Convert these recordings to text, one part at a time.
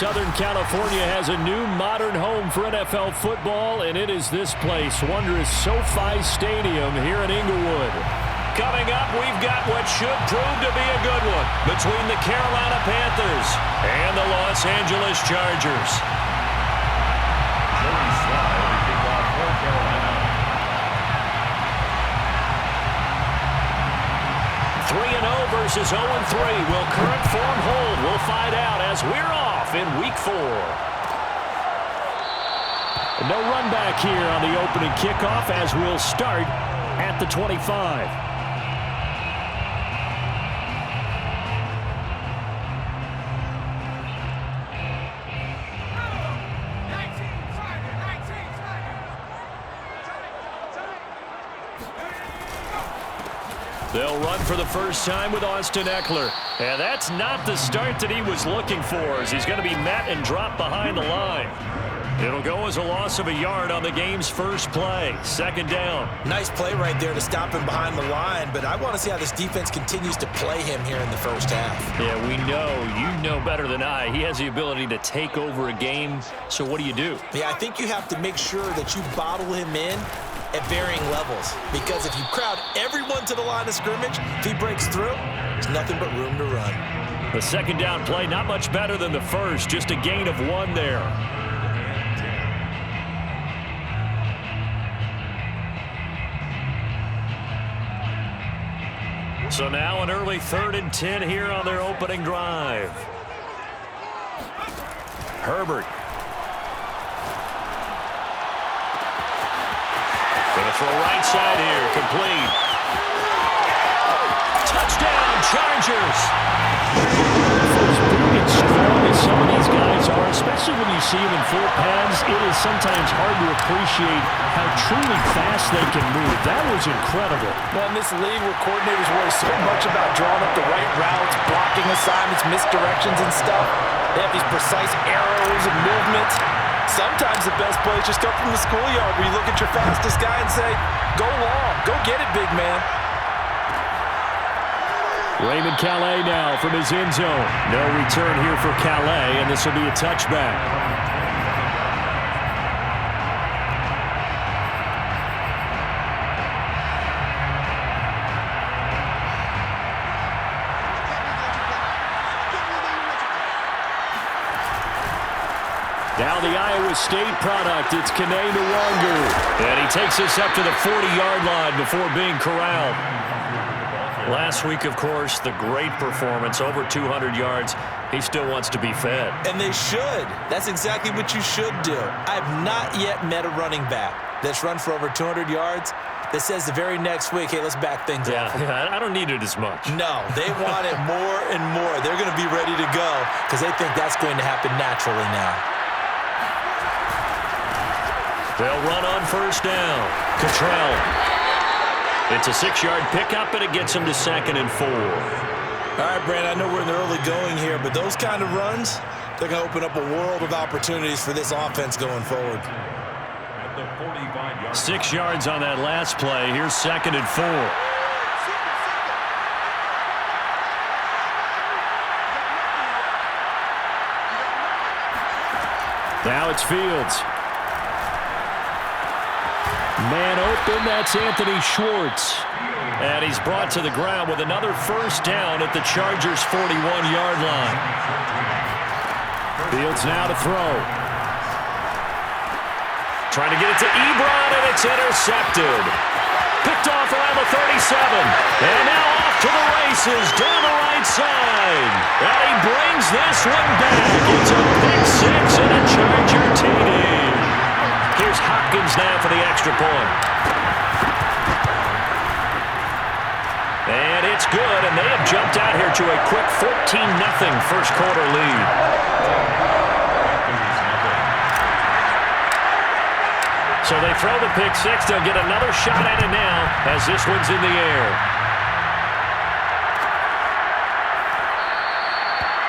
Southern California has a new modern home for NFL football, and it is this place, wondrous SoFi Stadium here in Inglewood. Coming up, we've got what should prove to be a good one between the Carolina Panthers and the Los Angeles Chargers. 3-0 versus 0-3. Will current form hold? We'll find out as we're off in Week 4. No run back here on the opening kickoff as we'll start at the 25. They'll run for the first time with Austin Eckler. And that's not the start that he was looking for, as he's going to be met and dropped behind the line. It'll go as a loss of a yard on the game's first play. Second down. Nice play right there to stop him behind the line, but I want to see how this defense continues to play him here in the first half. Yeah, we know. You know better than I. He has the ability to take over a game. So what do you do? Yeah, I think you have to make sure that you bottle him in at varying levels, because if you crowd everyone to the line of scrimmage, if he breaks through, there's nothing but room to run. The second down play, not much better than the first, just a gain of 1 there. So now an early 3rd and 10 here on their opening drive. Herbert. Gonna throw right side here, complete. Touchdown, Chargers! As big and strong as some of these guys are, especially when you see them in full pads, it is sometimes hard to appreciate how truly fast they can move. That was incredible. Well, in this league where coordinators worry so much about drawing up the right routes, blocking assignments, misdirections and stuff, they have these precise arrows and movements. Sometimes the best plays just come from the schoolyard where you look at your fastest guy and say, go long, go get it, big man. Raymond Calais now from his end zone. No return here for Calais, and this will be a touchback. Now the Iowa State product, it's Kene Nwangu. And he takes us up to the 40-yard line before being corralled. Last week, of course, the great performance, over 200 yards. He still wants to be fed. And they should. That's exactly what you should do. I have not yet met a running back that's run for over 200 yards that says the very next week, hey, let's back things up. Yeah, I don't need it as much. No, they want it more and more. They're going to be ready to go because they think that's going to happen naturally now. They'll run on first down. Cottrell. It's a 6-yard pickup, and it gets him to 2nd and 4. All right, Brand, I know we're in the early going here, but those kind of runs, they're going to open up a world of opportunities for this offense going forward. 6 yards on that last play. Here's 2nd and 4. Now it's Fields. Man open, that's Anthony Schwartz. And he's brought to the ground with another first down at the Chargers' 41-yard line. Fields now to throw. Trying to get it to Ebron, and it's intercepted. Picked off around the 37. And now off to the races down the right side. And he brings this one back. It's a pick 6 and a Charger TD. Here's Hopkins now for the extra point. And it's good, and they have jumped out here to a quick 14-0 first quarter lead. So they throw the pick 6. They'll get another shot at it now as this one's in the air.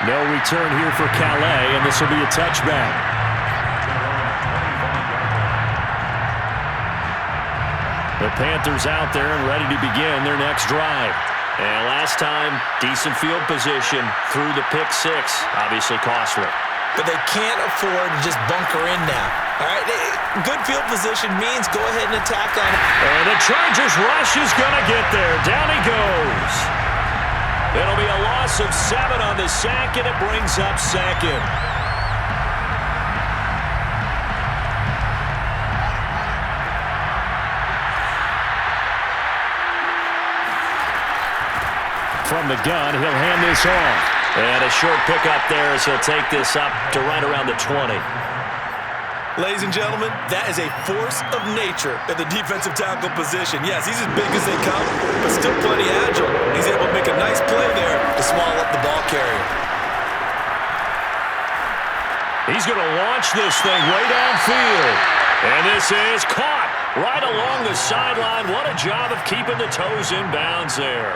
No return here for Calais, and this will be a touchback. The Panthers out there and ready to begin their next drive. And last time, decent field position through the pick 6. Obviously costly. but they can't afford to just bunker in now. All right, good field position means go ahead and attack on it. And the Chargers rush is going to get there. Down he goes. It'll be a loss of 7 on the sack, and it brings up second. From the gun, he'll hand this off. And a short pickup there as he'll take this up to right around the 20. Ladies and gentlemen, that is a force of nature at the defensive tackle position. Yes, he's as big as they come, but still plenty agile. He's able to make a nice play there to swallow up the ball carrier. He's going to launch this thing way downfield. And this is caught right along the sideline. What a job of keeping the toes in bounds there.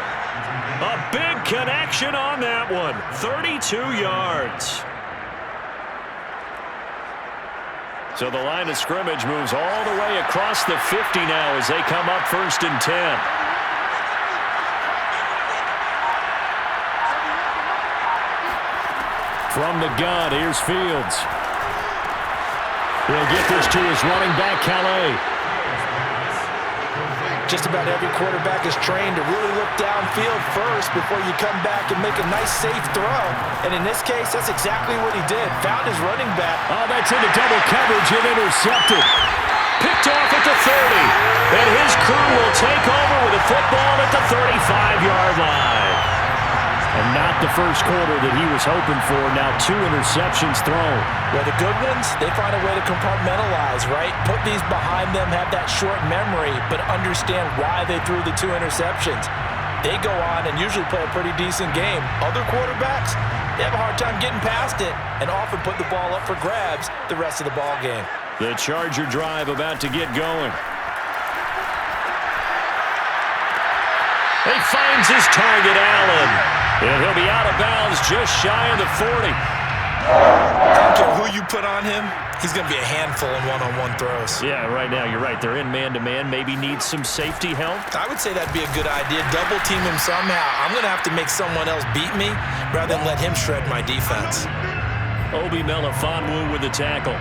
A big connection on that one. 32 yards. So the line of scrimmage moves all the way across the 50 now as they come up 1st and 10. From the gun, here's Fields. He'll get this to his running back, Calais. Just about every quarterback is trained to really look downfield first before you come back and make a nice, safe throw. And in this case, that's exactly what he did. Found his running back. Oh, that's into double coverage and intercepted. Picked off at the 30. And his crew will take over with a football at the 35-yard line. And not the first quarter that he was hoping for. Now 2 interceptions thrown. Well, the good ones, they find a way to compartmentalize, right? Put these behind them, have that short memory, but understand why they threw the 2 interceptions. They go on and usually play a pretty decent game. Other quarterbacks, they have a hard time getting past it and often put the ball up for grabs the rest of the ball game. The Charger drive about to get going. He finds his target, Allen. And he'll be out of bounds just shy of the 40. I don't care who you put on him, he's going to be a handful in one-on-one throws. Yeah, right now, you're right. They're in man-to-man. Maybe needs some safety help. I would say that'd be a good idea. Double team him somehow. I'm going to have to make someone else beat me rather than let him shred my defense. Obi Melifonwu with the tackle.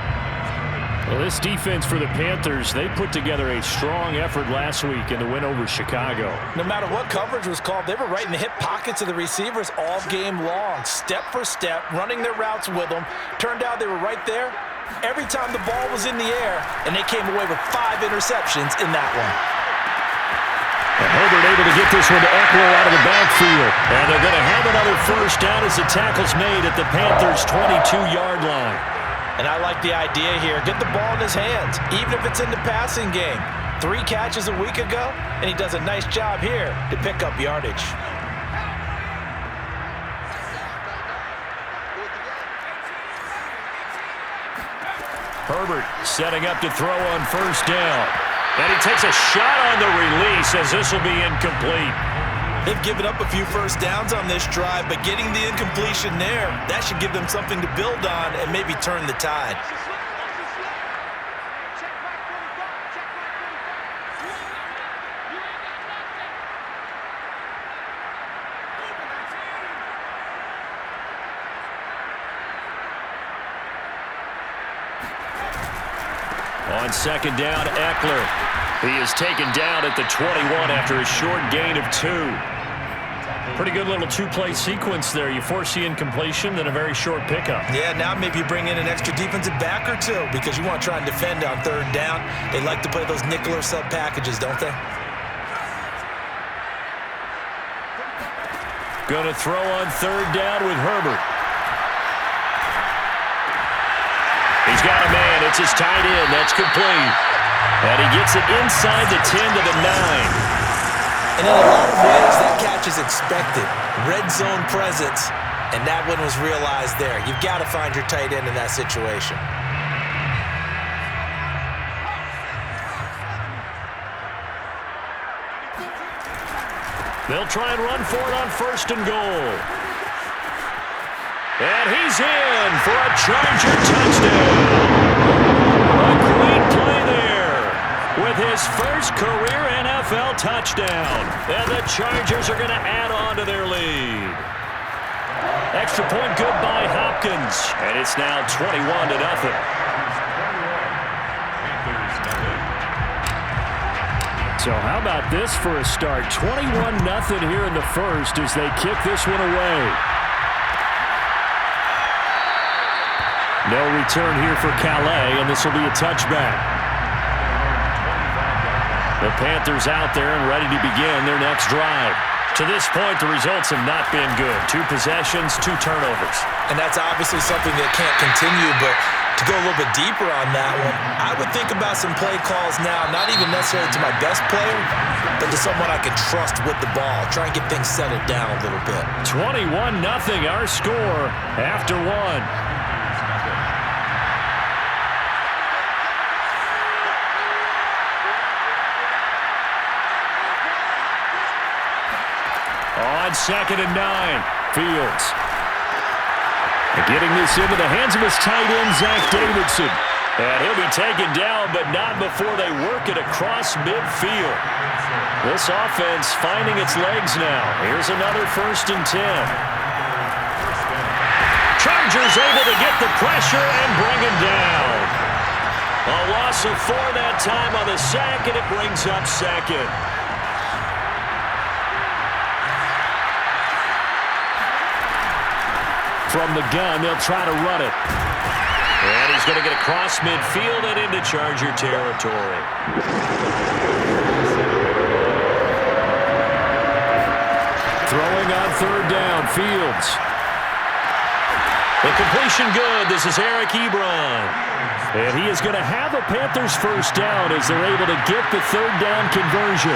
Well, this defense for the Panthers, they put together a strong effort last week in the win over Chicago. No matter what coverage was called, they were right in the hip pockets of the receivers all game long, step for step, running their routes with them. Turned out they were right there every time the ball was in the air, and they came away with 5 interceptions in that one. And Herbert able to get this one to Eckler out of the backfield. And they're going to have another first down as the tackle's made at the Panthers' 22-yard line. And I like the idea here. Get the ball in his hands, even if it's in the passing game. 3 catches a week ago, and he does a nice job here to pick up yardage. Herbert setting up to throw on first down. And he takes a shot on the release as this will be incomplete. They've given up a few first downs on this drive, but getting the incompletion there, that should give them something to build on and maybe turn the tide. On second down, Eckler. He is taken down at the 21 after a short gain of 2. Pretty good little 2-play sequence there. You force the incompletion, then a very short pickup. Yeah, now maybe you bring in an extra defensive back or 2 because you want to try and defend on 3rd down. They like to play those nickel or sub packages, don't they? Going to throw on 3rd down with Herbert. He's got a man. It's his tight end. That's complete. And he gets it inside the 10 to the 9. And in a lot of ways, that catch is expected. Red zone presence, and that one was realized there. You've got to find your tight end in that situation. They'll try and run for it on 1st and goal. And he's in for a Charger touchdown. A great play there with his first career NFL touchdown. And the Chargers are going to add on to their lead. Extra point good by Hopkins. seconds, and it's now 21-0. So how about this for a start? 21-0 here in the first as they kick this one away. No return here for Calais, and this will be a touchback. The Panthers out there and ready to begin their next drive. To this point, the results have not been good. 2 possessions, 2 turnovers. And that's obviously something that can't continue, but to go a little bit deeper on that one, I would think about some play calls now, not even necessarily to my best player, but to someone I can trust with the ball. Try and get things settled down a little bit. 21-0, our score after 1. On 2nd and 9, Fields. Getting this into the hands of his tight end, Zach Davidson. And he'll be taken down, but not before they work it across midfield. This offense finding its legs now. Here's another 1st and 10. Chargers able to get the pressure and bring him down. A loss of 4 that time on the sack, and it brings up 2nd. From the gun, they'll try to run it. And he's going to get across midfield and into Charger territory. Throwing on 3rd down, Fields. The completion good. This is Eric Ebron. And he is going to have a Panthers 1st down as they're able to get the 3rd down conversion.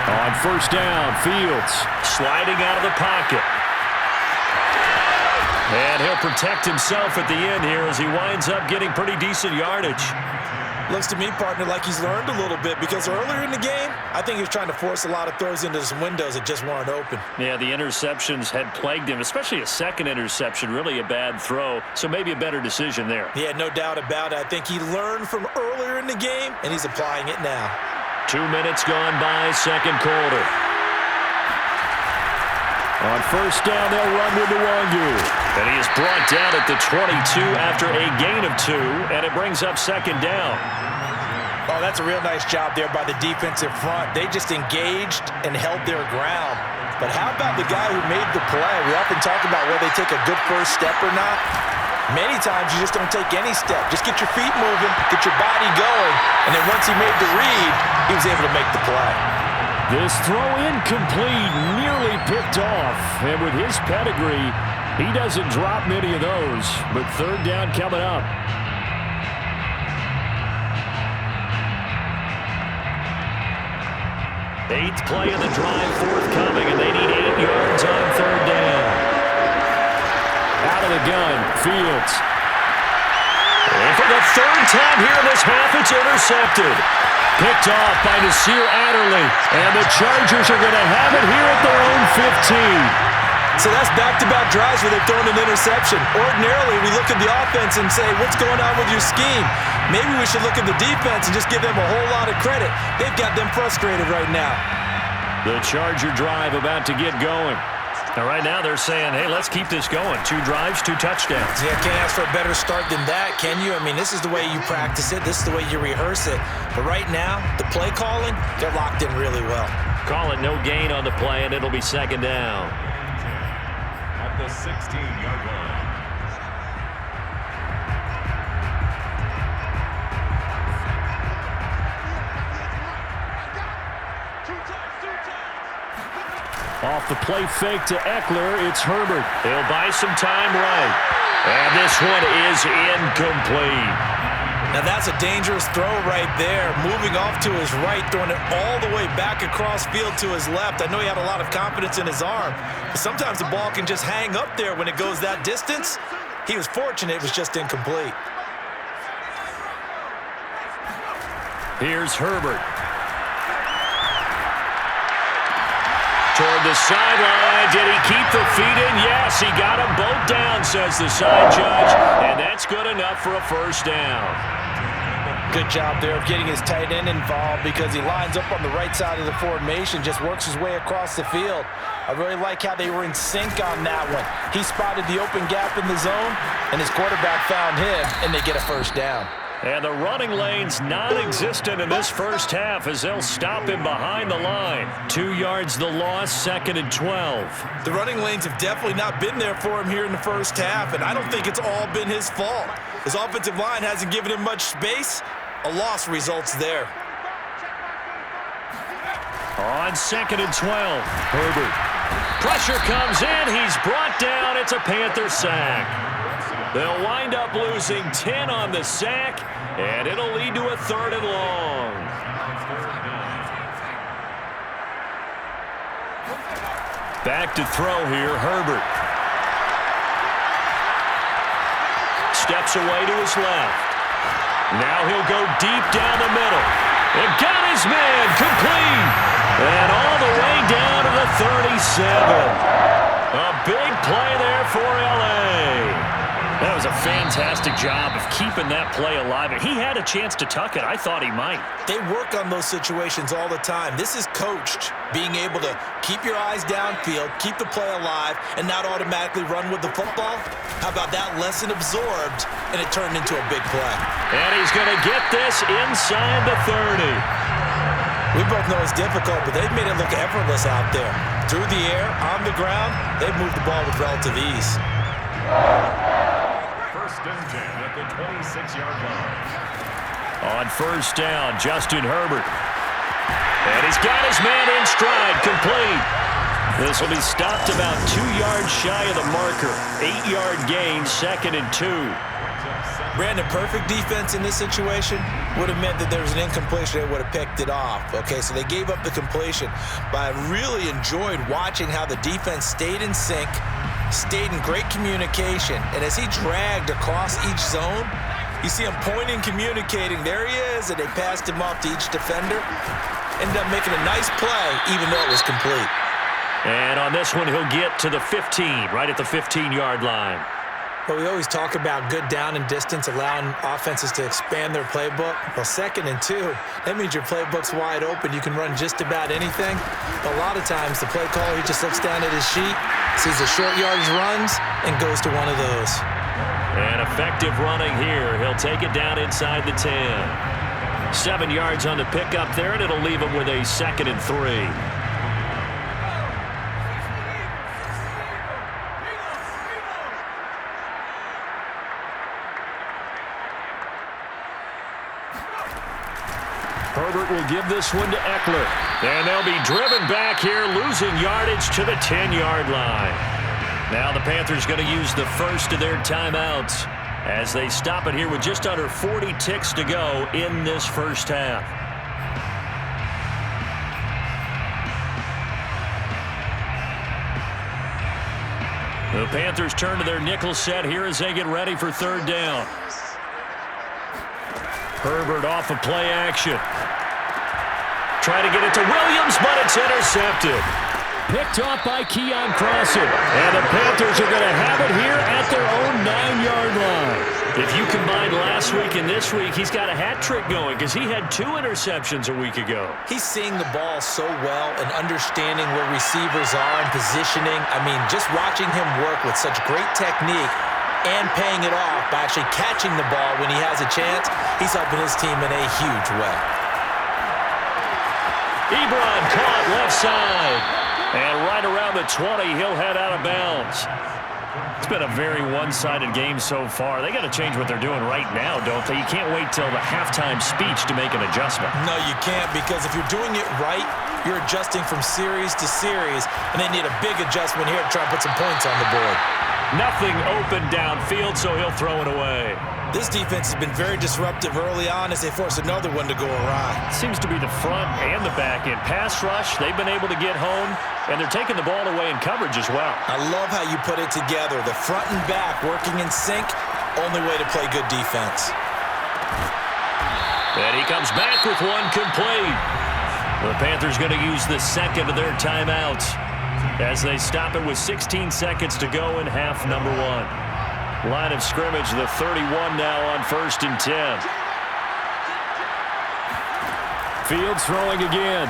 On 1st down, Fields sliding out of the pocket. And he'll protect himself at the end here as he winds up getting pretty decent yardage. Looks to me, partner, like he's learned a little bit because earlier in the game, I think he was trying to force a lot of throws into some windows that just weren't open. Yeah, the interceptions had plagued him, especially a 2nd interception, really a bad throw, so maybe a better decision there. Yeah, no doubt about it. I think he learned from earlier in the game, and he's applying it now. 2 minutes gone by, 2nd quarter. On 1st down, they'll run with Nwangu. And he is brought down at the 22 after a gain of 2, and it brings up 2nd down. Oh, that's a real nice job there by the defensive front. They just engaged and held their ground. But how about the guy who made the play? We often talk about whether they take a good first step or not. Many times you just don't take any step. Just get your feet moving, get your body going, and then once he made the read, he was able to make the play. This throw incomplete, nearly picked off. And with his pedigree, he doesn't drop many of those. But 3rd down coming up. Eighth play of the drive forthcoming, and they need 8 yards on 3rd down. Out of the gun, Fields. And for the 3rd time here in this half, it's intercepted. Picked off by Nasir Adderley. And the Chargers are going to have it here at their own 15. So that's back-to-back drives where they've thrown an interception. Ordinarily, we look at the offense and say, what's going on with your scheme? Maybe we should look at the defense and just give them a whole lot of credit. They've got them frustrated right now. The Charger drive about to get going. Now, right now, they're saying, hey, let's keep this going. 2 drives, 2 touchdowns. Yeah, can't ask for a better start than that, can you? I mean, this is the way you practice it. This is the way you rehearse it. But right now, the play calling, they're locked in really well. Call it no gain on the play, and it'll be 2nd down. At the 16-yard line. Off the play fake to Eckler, it's Herbert. He'll buy some time right. And this one is incomplete. Now that's a dangerous throw right there. Moving off to his right, throwing it all the way back across field to his left. I know he had a lot of confidence in his arm, but sometimes the ball can just hang up there when it goes that distance. He was fortunate it was just incomplete. Here's Herbert. Toward the sideline. Did he keep the feet in? Yes, he got them both down, says the side judge. And that's good enough for a 1st down. good job there of getting his tight end involved because he lines up on the right side of the formation, just works his way across the field. I really like how they were in sync on that one. He spotted the open gap in the zone, and his quarterback found him, and they get a first down. And the running lane's non-existent in this first half as they'll stop him behind the line. 2 yards the loss, 2nd and 12. The running lanes have definitely not been there for him here in the first half, and I don't think it's all been his fault. His offensive line hasn't given him much space. A loss results there. On 2nd and 12, Herbert. Pressure comes in. He's brought down. It's a Panther sack. They'll wind up losing 10 on the sack, and it'll lead to a 3rd and long. Back to throw here, Herbert. Steps away to his left. Now he'll go deep down the middle. And got his man complete. And all the way down to the 37. A big play there for L.A. That was a fantastic job of keeping that play alive. And he had a chance to tuck it. I thought he might. They work on those situations all the time. This is coached, being able to keep your eyes downfield, keep the play alive, and not automatically run with the football. How about that lesson absorbed, and it turned into a big play. And he's going to get this inside the 30. We both know it's difficult, but they've made it look effortless out there. Through the air, on the ground, they've moved the ball with relative ease. 1st and 10 at the 26-yard line. On 1st down, Justin Herbert. And he's got his man in stride, complete. This will be stopped about 2 yards shy of the marker. 8-yard gain, 2nd and 2. Brandon, perfect defense in this situation would have meant that there was an incompletion. They would have picked it off. Okay, so they gave up the completion. But I really enjoyed watching how the defense stayed in sync, stayed in great communication, and as he dragged across each zone, you see him pointing, communicating. There he is, and they passed him off to each defender. Ended up making a nice play, even though it was complete. And on this one, he'll get to the 15, right at the 15-yard line. But we always talk about good down and distance, allowing offenses to expand their playbook. Well, 2nd and 2, that means your playbook's wide open. You can run just about anything. A lot of times, the play caller, he just looks down at his sheet, sees the short yardage runs, and goes to one of those. And effective running here. He'll take it down inside the 10. 7 yards on the pickup there, and it'll leave him with a 2nd and 3. Herbert will give this one to Eckler. And they'll be driven back here, losing yardage to the 10-yard line. Now the Panthers going to use the first of their timeouts as they stop it here with just under 40 ticks to go in this first half. The Panthers turn to their nickel set here as they get ready for 3rd down. Herbert off of play action. Trying to get it to Williams, but it's intercepted. Picked off by Keon Crossan. And the Panthers are going to have it here at their own 9-yard line. If you combine last week and this week, he's got a hat trick going because he had 2 interceptions a week ago. He's seeing the ball so well and understanding where receivers are and positioning. I mean, just watching him work with such great technique and paying it off by actually catching the ball when he has a chance, he's helping his team in a huge way. Ebron caught left side. And right around the 20, he'll head out of bounds. It's been a very one-sided game so far. They got to change what they're doing right now, don't they? You can't wait till the halftime speech to make an adjustment. No, you can't, because if you're doing it right, you're adjusting from series to series, and they need a big adjustment here to try and put some points on the board. Nothing open downfield, so he'll throw it away. This defense has been very disruptive early on as they force another one to go awry. Seems to be the front and the back end. Pass rush, they've been able to get home, and they're taking the ball away in coverage as well. I love how you put it together. The front and back working in sync, only way to play good defense. And he comes back with one complete. The Panthers going to use the second of their timeouts as they stop it with 16 seconds to go in half number 1. Line of scrimmage, the 31 now on 1st and 10. Fields throwing again.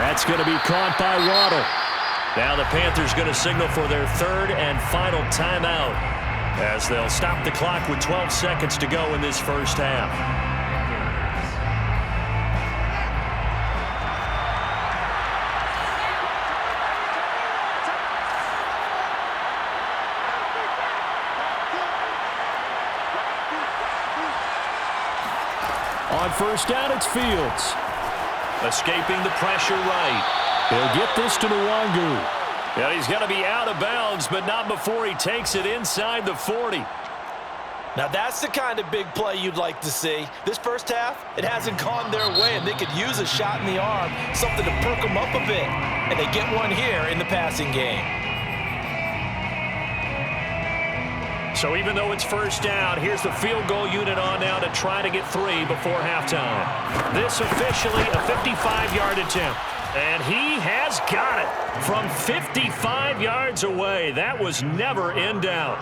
That's going to be caught by Waddle. Now the Panthers going to signal for their third and final timeout as they'll stop the clock with 12 seconds to go in this first half. On first down, it's Fields. Escaping the pressure right. He'll get this to Nwangu. Yeah, he's going to be out of bounds, but not before he takes it inside the 40. Now that's the kind of big play you'd like to see. This first half, it hasn't gone their way, and they could use a shot in the arm, something to perk them up a bit. And they get one here in the passing game. So even though it's first down, here's the field goal unit on now to try to get 3 before halftime. This officially a 55-yard attempt. And he has got it from 55 yards away. That was never in doubt.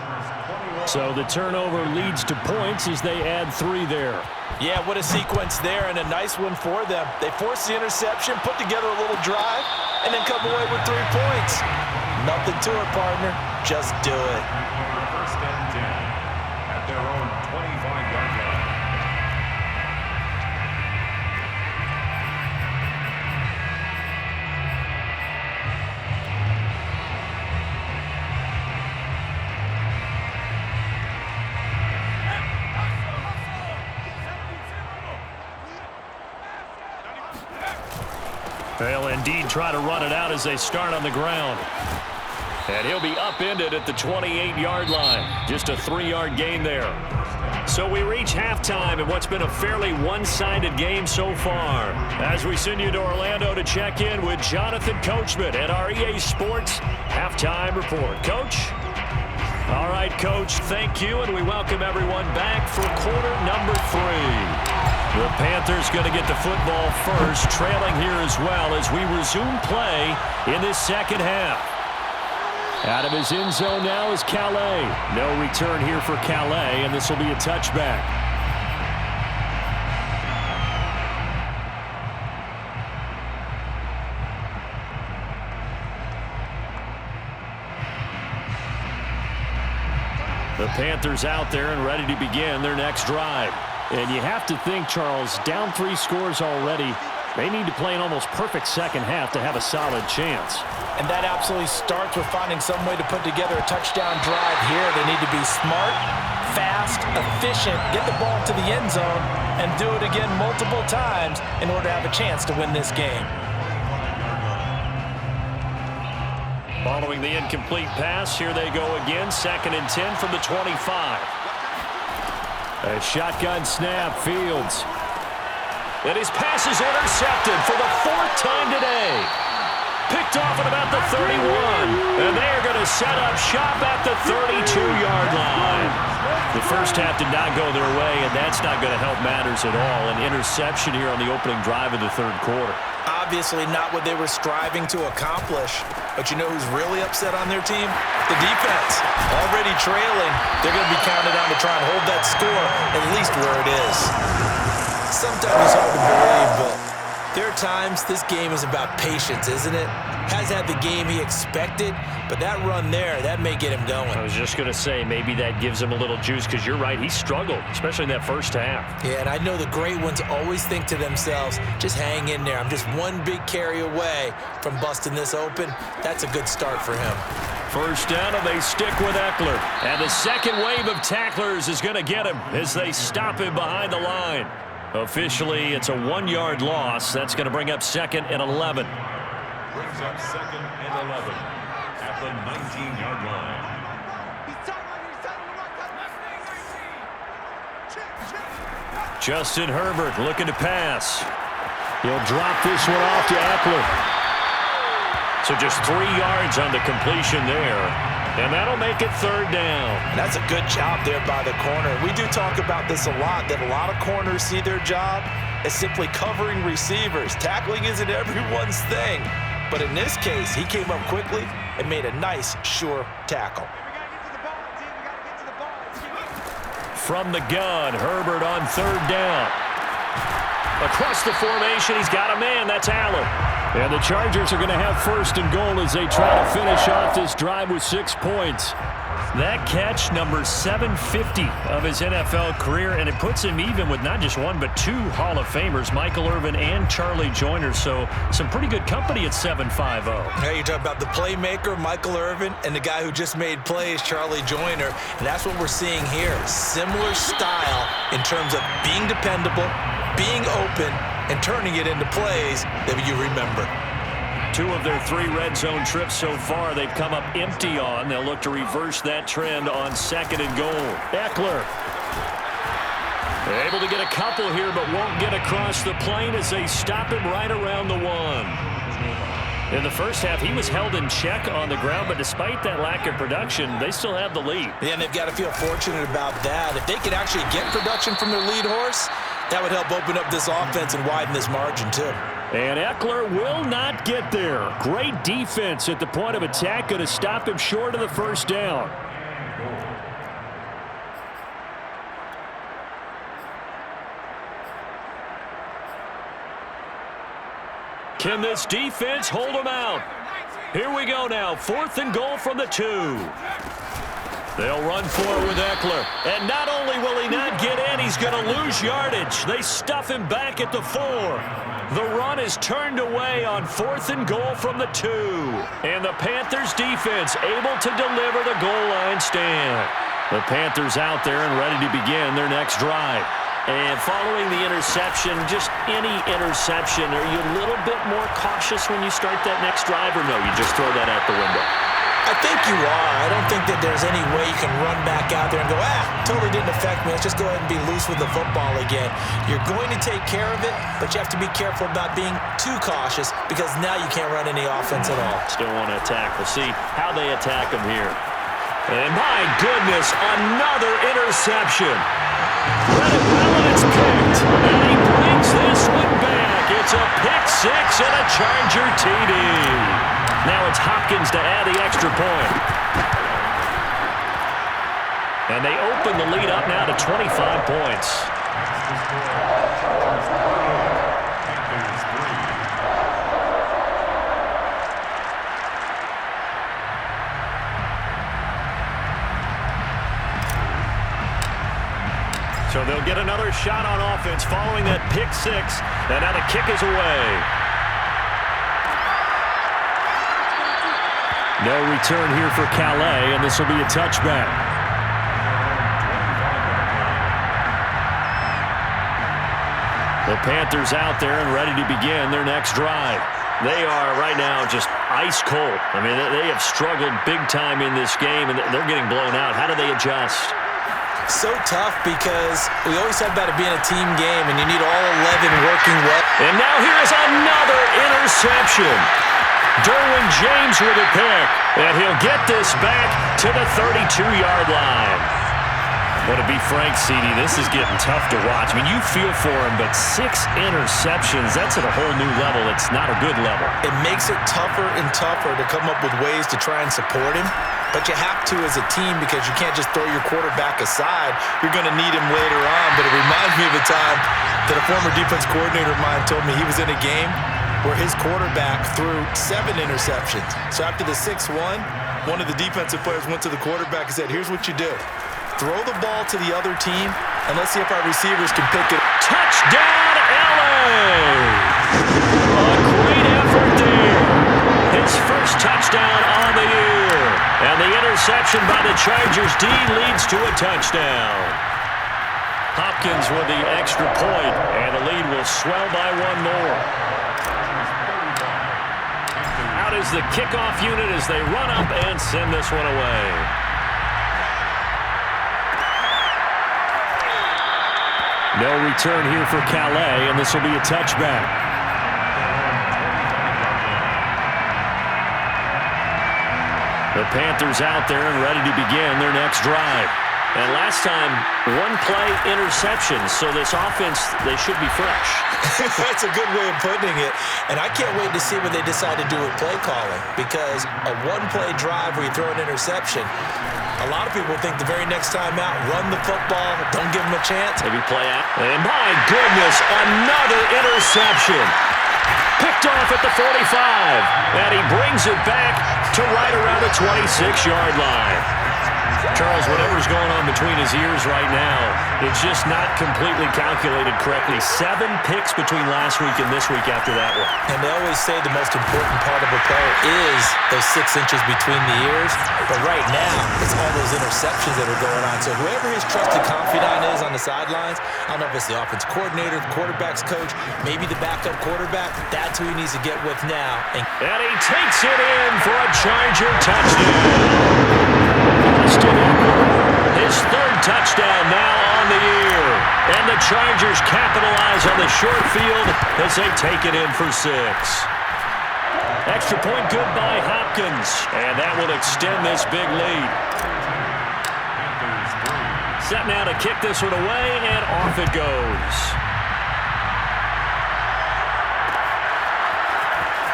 So the turnover leads to points as they add 3 there. Yeah, what a sequence there, and a nice one for them. They force the interception, put together a little drive, and then come away with 3 points. Nothing to it, partner. Just do it. First and 10 at their own 25-yard line. They'll indeed try to run it out as they start on the ground. And he'll be upended at the 28-yard line. Just a 3-yard gain there. So we reach halftime in what's been a fairly one-sided game so far. As we send you to Orlando to check in with Jonathan Coachman at our EA Sports Halftime Report. Coach? All right, Coach, thank you, and we welcome everyone back for quarter number 3. The Panthers going to get the football first, trailing here as well as we resume play in this second half. Out of his end zone now is Calais. No return here for Calais, and this will be a touchback. The Panthers out there and ready to begin their next drive. And you have to think, Charles, down 3 scores already. They need to play an almost perfect second half to have a solid chance. And that absolutely starts with finding some way to put together a touchdown drive here. They need to be smart, fast, efficient, get the ball to the end zone, and do it again multiple times in order to have a chance to win this game. Following the incomplete pass, here they go again, 2nd and 10 from the 25. A shotgun snap, Fields. And his pass is intercepted for the 4th time today. Picked off at about the 31. And they are going to set up shop at the 32-yard line. The first half did not go their way, and that's not going to help matters at all. An interception here on the opening drive of the 3rd quarter. Obviously not what they were striving to accomplish. But you know who's really upset on their team? The defense. Already trailing. They're going to be counted on to try and hold that score at least where it is. Sometimes it's hard to believe, but there are times this game is about patience, isn't it? Has had the game he expected, but that run there, that may get him going. I was just going to say, maybe that gives him a little juice, because you're right, he struggled, especially in that first half. Yeah, and I know the great ones always think to themselves, just hang in there. I'm just one big carry away from busting this open. That's a good start for him. First down, and they stick with Eckler. And the second wave of tacklers is going to get him as they stop him behind the line. Officially, it's a 1-yard loss. That's going to bring up 2nd and 11. Brings up 2nd and 11 at the 19-yard line. Justin Herbert looking to pass. He'll drop this one off to Eckler. So just 3 yards on the completion there. And that'll make it 3rd down. That's a good job there by the corner. We do talk about this a lot, that a lot of corners see their job as simply covering receivers. Tackling isn't everyone's thing. But in this case, he came up quickly and made a nice, sure tackle. From the gun, Herbert on 3rd down. Across the formation, he's got a man. That's Allen. And the Chargers are going to have first and goal as they try to finish off this drive with 6 points. That catch, number 750 of his NFL career, and it puts him even with not just one but 2 Hall of Famers, Michael Irvin and Charlie Joyner. So some pretty good company at 750. Hey, you talk about the playmaker, Michael Irvin, and the guy who just made plays, Charlie Joyner. And that's what we're seeing here. Similar style in terms of being dependable, being open, and turning it into plays that you remember. 2 of their 3 red zone trips so far they've come up empty on. They'll look to reverse that trend on 2nd and goal. Eckler able to get a couple here, but won't get across the plane as they stop him right around the 1. In the first half, he was held in check on the ground, but despite that lack of production, they still have the lead. Yeah, and they've got to feel fortunate about that. If they could actually get production from their lead horse, that would help open up this offense and widen this margin, too. And Eckler will not get there. Great defense at the point of attack, going to stop him short of the first down. Can this defense hold him out? Here we go now. 4th and goal from the 2. They'll run for it with Eckler. And not only will he not get in, he's going to lose yardage. They stuff him back at the 4. The run is turned away on 4th and goal from the 2. And the Panthers defense able to deliver the goal line stand. The Panthers out there and ready to begin their next drive. And following the interception, just any interception, are you a little bit more cautious when you start that next drive, or no, you just throw that out the window? I think you are. I don't think that there's any way you can run back out there and go, totally didn't affect me. Let's just go ahead and be loose with the football again. You're going to take care of it, but you have to be careful about being too cautious because now you can't run any offense at all. Still want to attack. We'll see how they attack him here. And my goodness, another interception. Read it well, and it's picked. And he brings this one back. It's a pick 6 and a Charger TD. Now it's Hopkins to add the extra point. And they open the lead up now to 25 points. So they'll get another shot on offense following that pick 6. And now the kick is away. No return here for Calais, and this will be a touchback. The Panthers out there and ready to begin their next drive. They are right now just ice cold. I mean, they have struggled big time in this game, and they're getting blown out. How do they adjust? So tough because we always said about it being a team game, and you need all 11 working well. And now here is another interception. Derwin James with a pick, and he'll get this back to the 32-yard line. Well, to be frank, CD, this is getting tough to watch. I mean, you feel for him, but 6 interceptions, that's at a whole new level. It's not a good level. It makes it tougher and tougher to come up with ways to try and support him, but you have to as a team because you can't just throw your quarterback aside. You're going to need him later on, but it reminds me of a time that a former defense coordinator of mine told me he was in a game where his quarterback threw 7 interceptions. So after the 6th one of the defensive players went to the quarterback and said, here's what you do. Throw the ball to the other team, and let's see if our receivers can pick it. Touchdown, LA! A great effort there. His first touchdown on the year. And the interception by the Chargers D leads to a touchdown. Hopkins with the extra point, and the lead will swell by 1 more. Out is the kickoff unit as they run up and send this one away. No return here for Calais, and this will be a touchback. The Panthers out there and ready to begin their next drive. And last time, 1-play interception, so this offense, they should be fresh. That's a good way of putting it. And I can't wait to see what they decide to do with play calling, because a 1-play drive where you throw an interception, A lot of people think the very next time out, run the football, don't give them a chance. Maybe play out. And my goodness, another interception. Picked off at the 45. And he brings it back to right around the 26-yard line. Charles, whatever's going on between his ears right now, it's just not completely calculated correctly. 7 picks between last week and this week after that one. And they always say the most important part of a player is those 6 inches between the ears. But right now, it's all those interceptions that are going on. So whoever his trusted confidant is on the sidelines, I don't know if it's the offense coordinator, the quarterback's coach, maybe the backup quarterback, that's who he needs to get with now. And he takes it in for a Charger touchdown. His 3rd touchdown now on the year. And the Chargers capitalize on the short field as they take it in for 6. Extra point good by Hopkins. And that will extend this big lead. Set now to kick this one away, and off it goes.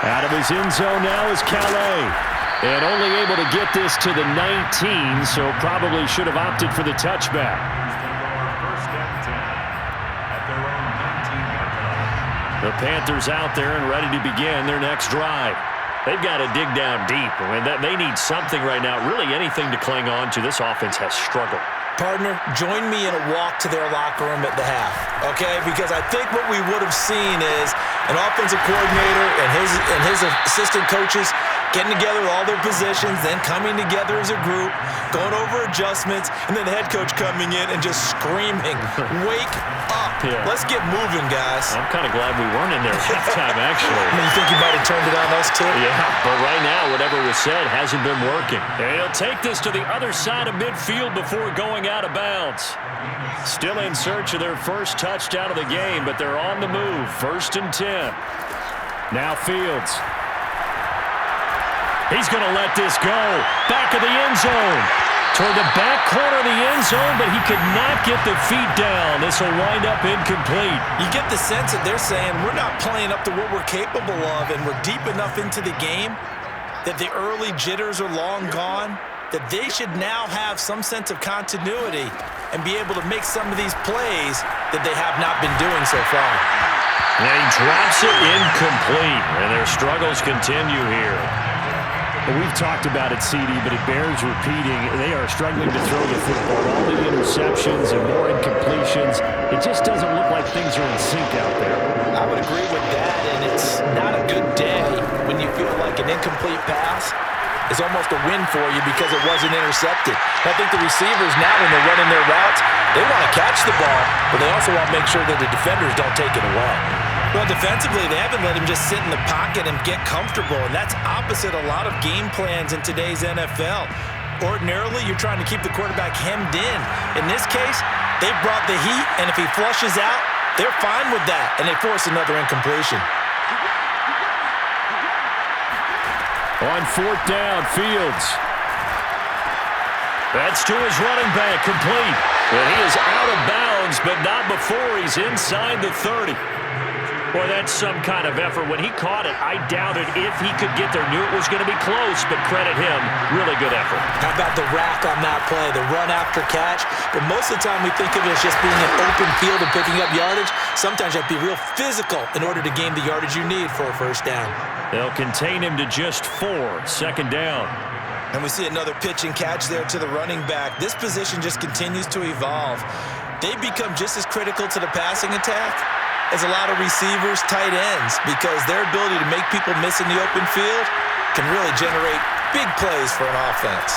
Out of his end zone now is Calais. And only able to get this to the 19, so probably should have opted for the touchback. First and 10 at their own 19-yard line. The Panthers out there and ready to begin their next drive. They've got to dig down deep. I mean, they need something right now, really anything to cling on to. This offense has struggled. partner, join me in a walk to their locker room at the half, okay? Because I think what we would have seen is an offensive coordinator and his assistant coaches getting together all their positions, then coming together as a group, going over adjustments, and then the head coach coming in and just screaming, wake up. Yeah. Let's get moving, guys. I'm kind of glad we weren't in there at halftime, actually. I mean, you think you might have turned it on us, too? Yeah, but right now, whatever was said hasn't been working. And he'll take this to the other side of midfield before going out of bounds. Still in search of their first touchdown of the game, but they're on the move. 1st and 10. Now Fields. He's going to let this go. Back of the end zone. Toward the back corner of the end zone, but he could not get the feet down. This will wind up incomplete. You get the sense that they're saying we're not playing up to what we're capable of, and we're deep enough into the game that the early jitters are long gone, that they should now have some sense of continuity and be able to make some of these plays that they have not been doing so far. And he drops it incomplete, and their struggles continue here. Well, we've talked about it, CD, but it bears repeating. They are struggling to throw the football. All the interceptions and more incompletions. It just doesn't look like things are in sync out there. I would agree with that, and it's not a good day when you feel like an incomplete pass is almost a win for you because it wasn't intercepted. I think the receivers now, when they're running their routes, they want to catch the ball, but they also want to make sure that the defenders don't take it away. Well, defensively, they haven't let him just sit in the pocket and get comfortable, and that's opposite a lot of game plans in today's NFL. Ordinarily, you're trying to keep the quarterback hemmed in. In this case, they brought the heat, and if he flushes out, they're fine with that, and they force another incompletion. On 4th down, Fields. That's to his running back, complete. And he is out of bounds, but not before he's inside the 30. Boy, that's some kind of effort. When he caught it, I doubted if he could get there. Knew it was going to be close, but credit him. Really good effort. How about the rack on that play, the run after catch? But most of the time we think of it as just being an open field and picking up yardage. Sometimes you have to be real physical in order to gain the yardage you need for a first down. They'll contain him to just 4. 2nd down. And we see another pitch and catch there to the running back. This position just continues to evolve. They become just as critical to the passing attack as a lot of receivers, tight ends, because their ability to make people miss in the open field can really generate big plays for an offense.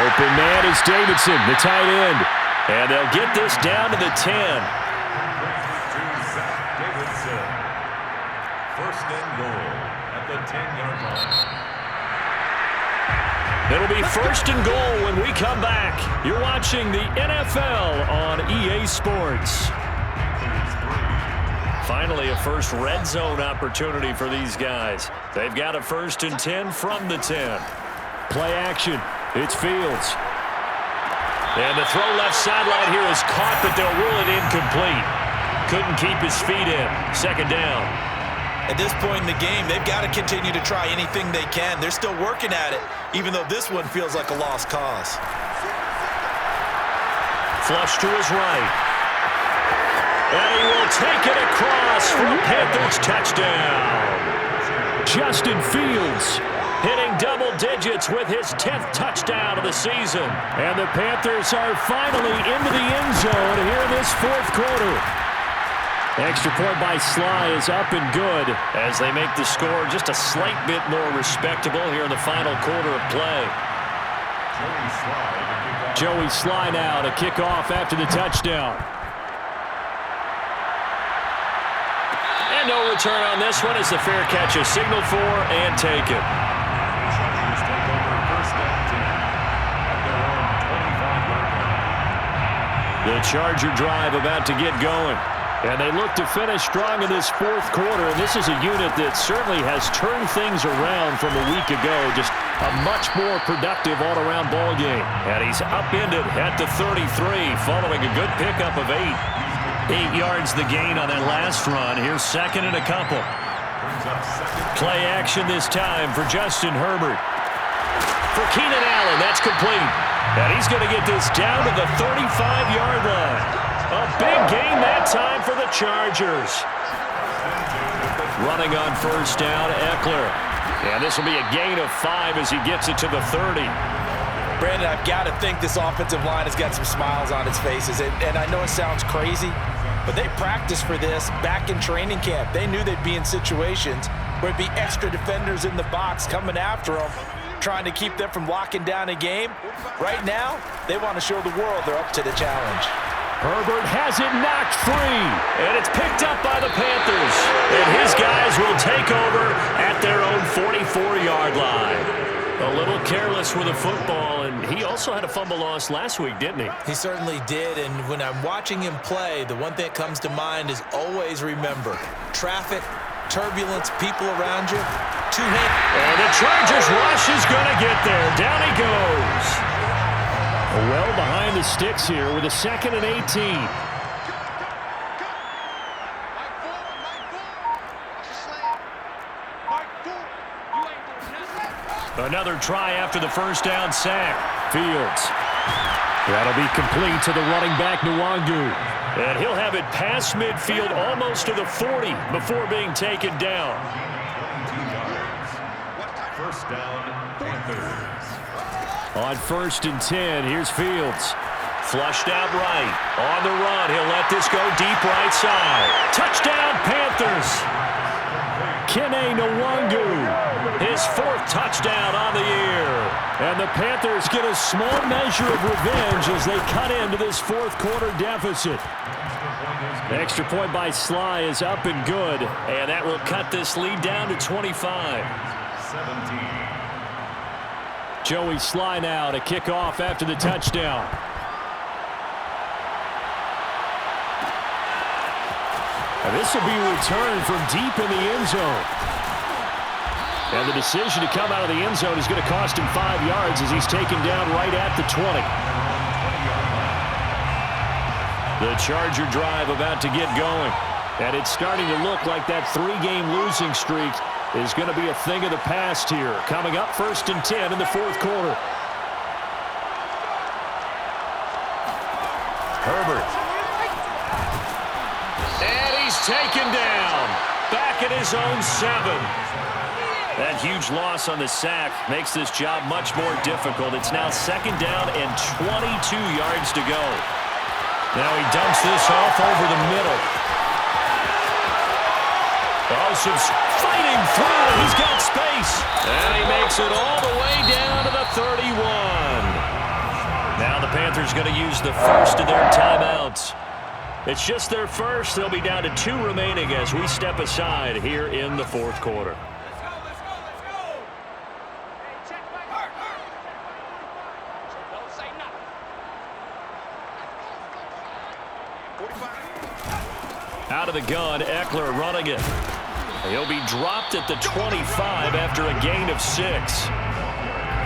Open man is Davidson, the tight end. And they'll get this down to the 10. Davidson. 1st and goal at the 10-yard line. It'll be 1st and goal when we come back. You're watching the NFL on EA Sports. Finally, a first red zone opportunity for these guys. They've got a 1st and 10 from the 10. Play action. It's Fields. And the throw left sideline here is caught, but they'll rule it incomplete. Couldn't keep his feet in. 2nd down. At this point in the game, they've got to continue to try anything they can. They're still working at it, even though this one feels like a lost cause. Flush to his right. And he will take it across for a Panthers touchdown. Justin Fields hitting double digits with his 10th touchdown of the season. And the Panthers are finally into the end zone here in this fourth quarter. Extra point by Sly is up and good as they make the score just a slight bit more respectable here in the final quarter of play. Joey Sly now to kick off after the touchdown. And no return on this one as the fair catch is signaled for and taken. The Charger drive about to get going. And they look to finish strong in this fourth quarter. And this is a unit that certainly has turned things around from a week ago. Just a much more productive all-around ball game. And he's upended at the 33 following a good pickup of 8. 8 yards the gain on that last run. Here's second and a couple. Play action this time for Justin Herbert. For Keenan Allen, that's complete. And he's going to get this down to the 35-yard line. A big gain that time for the Chargers. Running on first down, Eckler. And this will be a gain of 5 as he gets it to the 30. Brandon, I've got to think this offensive line has got some smiles on its faces. And I know it sounds crazy, but they practiced for this back in training camp. They knew they'd be in situations where it'd be extra defenders in the box coming after them, trying to keep them from locking down a game. Right now, they want to show the world they're up to the challenge. Herbert has it knocked free, and it's picked up by the Panthers. And his guys will take over at their own 44-yard line. A little careless with the football, and he also had a fumble loss last week, didn't he? He certainly did, and when I'm watching him play, the one thing that comes to mind is always remember, traffic, turbulence, people around you, two-hand. And the Chargers rush is going to get there. Down he goes. Well behind the sticks here with a 2nd and 18. Another try after the first down sack. Fields. That'll be complete to the running back, Nwangu. And he'll have it past midfield almost to the 40 before being taken down. First down, Panthers. On 1st and 10, here's Fields. Flushed out right. On the run, he'll let this go deep right side. Touchdown, Panthers. Kene Nwangu, his 4th touchdown on the year. And the Panthers get a small measure of revenge as they cut into this fourth quarter deficit. Extra point by Sly is up and good, and that will cut this lead down to 25. 17. Joey Sly now to kick off after the touchdown. And this will be returned from deep in the end zone. And the decision to come out of the end zone is going to cost him 5 yards as he's taken down right at the 20. The Charger drive about to get going. And it's starting to look like that 3-game losing streak is going to be a thing of the past here. Coming up 1st and 10 in the fourth quarter. Herbert. And he's taken down. Back at his own 7. That huge loss on the sack makes this job much more difficult. It's now 2nd down and 22 yards to go. Now he dumps this off over the middle. Olsen's fighting through. He's got space. And he makes it all the way down to the 31. Now the Panthers going to use the first of their timeouts. It's just their first. They'll be down to 2 remaining as we step aside here in the fourth quarter. Out of the gun, Eckler running it. He'll be dropped at the 25 after a gain of 6.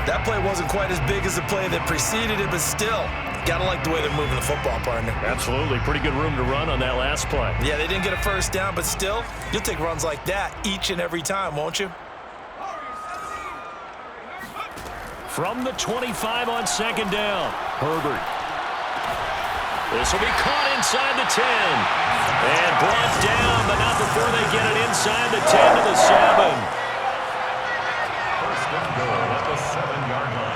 That play wasn't quite as big as the play that preceded it, but still, Gotta like the way they're moving the football, partner. Absolutely. Pretty good room to run on that last play. Yeah, they didn't get a first down, but still, you'll take runs like that each and every time, won't you? From the 25 on second down, Herbert. This will be caught inside the 10. And brought down, but not before they get it inside the 10 to the 7. First and goal at the 7-yard line.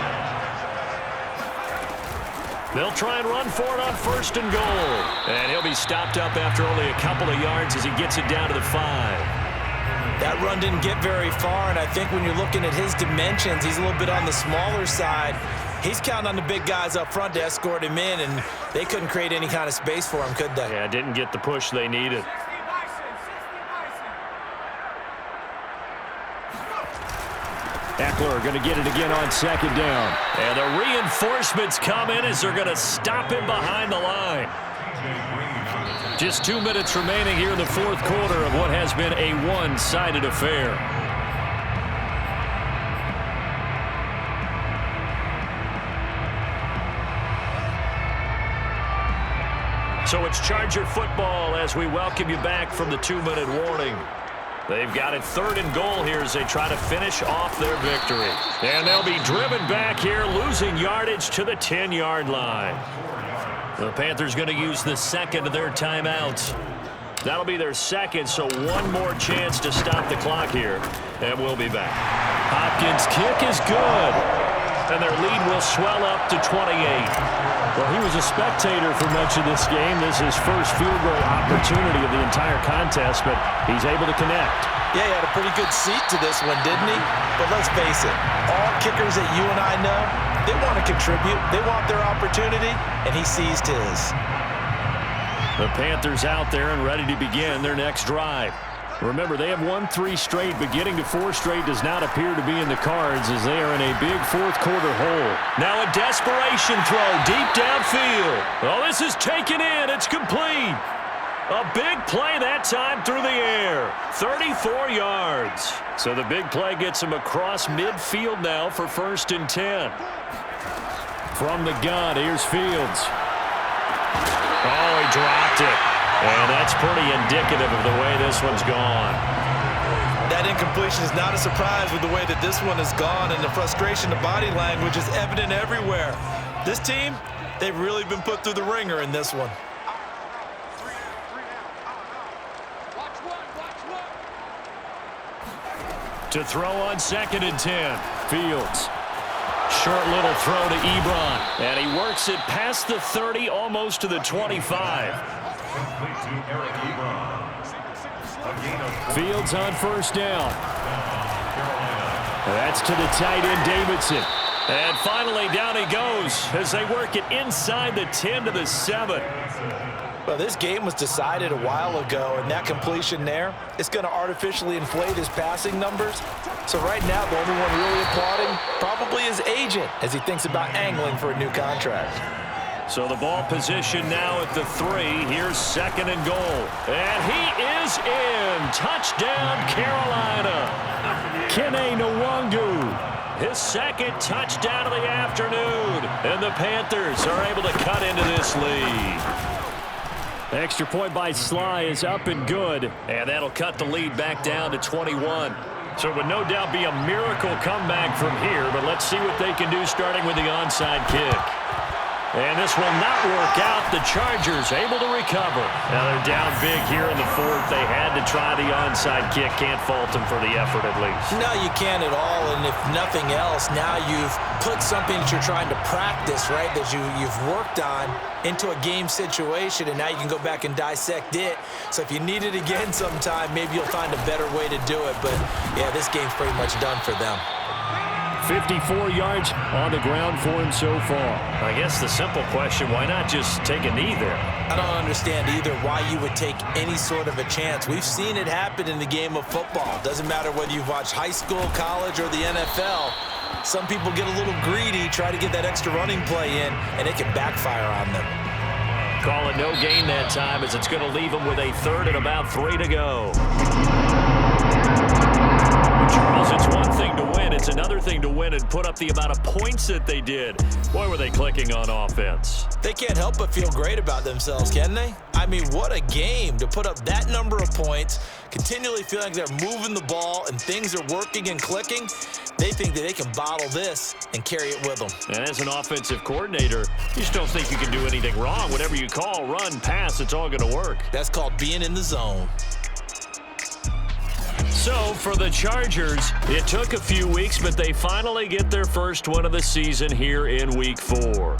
They'll try and run for it on first and goal. And he'll be stopped up after only a couple of yards as he gets it down to the 5. That run didn't get very far, and I think when you're looking at his dimensions, he's a little bit on the smaller side. He's counting on the big guys up front to escort him in, and they couldn't create any kind of space for him, could they? Yeah, didn't get the push they needed. Eckler going to get it again on second down. And the reinforcements come in as they're going to stop him behind the line. Just 2 minutes remaining here in the fourth quarter of what has been a one-sided affair. So it's Charger football as we welcome you back from the 2-minute warning. They've got it third and goal here as they try to finish off their victory. And they'll be driven back here, losing yardage to the 10-yard line. The Panthers going to use the second of their timeouts. That'll be their second, so one more chance to stop the clock here. And we'll be back. Hopkins' kick is good. And their lead will swell up to 28. Well, he was a spectator for much of this game. This is his first field goal opportunity of the entire contest, but he's able to connect. Yeah, he had a pretty good seat to this one, didn't he? But let's face it, all kickers that you and I know, they want to contribute. They want their opportunity, and he seized his. The Panthers out there and ready to begin their next drive. Remember, they have won 3 straight, but getting to 4 straight does not appear to be in the cards as they are in a big fourth quarter hole. Now a desperation throw deep downfield. Oh, this is taken in. It's complete. A big play that time through the air. 34 yards. So the big play gets him across midfield now for first and 10. From the gun, here's Fields. Oh, he dropped it. And that's pretty indicative of the way this one's gone. That incompletion is not a surprise with the way that this one has gone, and the frustration, the body language is evident everywhere. This team, they've really been put through the ringer in this one. To throw on second and 10, Fields. Short little throw to Ebron, and he works it past the 30, almost to the 25. Fields on first down. That's to the tight end, Davidson. And finally, down he goes as they work it inside the 10 to the 7. Well, this game was decided a while ago, and that completion there is going to artificially inflate his passing numbers. So right now, the only one really applauding probably his agent as he thinks about angling for a new contract. So the ball position now at the 3. Here's second and goal. And he is in. Touchdown, Carolina. Kene Nwangu. His second touchdown of the afternoon. And the Panthers are able to cut into this lead. Extra point by Sly is up and good. And that'll cut the lead back down to 21. So it would no doubt be a miracle comeback from here. But let's see what they can do starting with the onside kick. And this will not work out. The Chargers able to recover. Now they're down big here in the fourth. They had to try the onside kick. Can't fault them for the effort at least. No, you can't at all. And if nothing else, now you've put something that you're trying to practice, right, that you've worked on into a game situation, and now you can go back and dissect it. So if you need it again sometime, maybe you'll find a better way to do it. But, yeah, this game's pretty much done for them. 54 yards on the ground for him so far. I guess the simple question, why not just take a knee there? I don't understand either why you would take any sort of a chance. We've seen it happen in the game of football. Doesn't matter whether you've watched high school, college, or the NFL. Some people get a little greedy, try to get that extra running play in, and it can backfire on them. Call it no gain that time as it's going to leave them with a third and about 3 to go. Charles, it's one thing to win. It's another thing to win and put up the amount of points that they did. Boy, were they clicking on offense. They can't help but feel great about themselves, can they? I mean, what a game to put up that number of points, continually feeling like they're moving the ball and things are working and clicking. They think that they can bottle this and carry it with them. And as an offensive coordinator, you just don't think you can do anything wrong. Whatever you call, run, pass, it's all going to work. That's called being in the zone. So, for the Chargers, it took a few weeks, but they finally get their first one of the season here in Week 4.